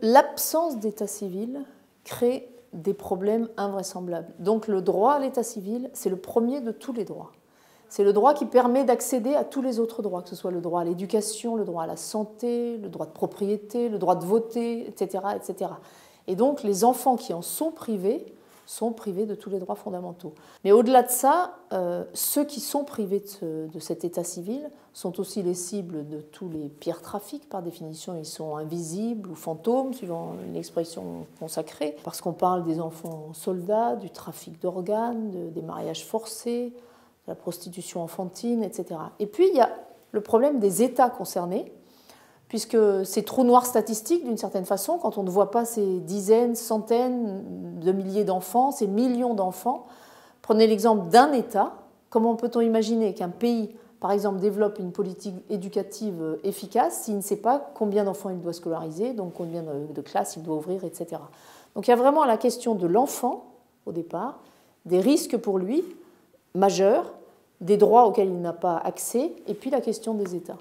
L'absence d'état civil crée des problèmes invraisemblables. Donc le droit à l'état civil, c'est le premier de tous les droits. C'est le droit qui permet d'accéder à tous les autres droits, que ce soit le droit à l'éducation, le droit à la santé, le droit de propriété, le droit de voter, etc., etc. Et donc les enfants qui en sont privés de tous les droits fondamentaux. Mais au-delà de ça, ceux qui sont privés de cet état civil sont aussi les cibles de tous les pires trafics. Par définition, ils sont invisibles ou fantômes, suivant une expression consacrée, parce qu'on parle des enfants soldats, du trafic d'organes, des mariages forcés, de la prostitution enfantine, etc. Et puis, il y a le problème des États concernés, puisque ces trous noirs statistiques, d'une certaine façon, quand on ne voit pas ces dizaines, centaines de milliers d'enfants, ces millions d'enfants, prenez l'exemple d'un État, comment peut-on imaginer qu'un pays, par exemple, développe une politique éducative efficace s'il ne sait pas combien d'enfants il doit scolariser, donc combien de classes il doit ouvrir, etc. Donc il y a vraiment la question de l'enfant, au départ, des risques pour lui, majeurs, des droits auxquels il n'a pas accès, et puis la question des États.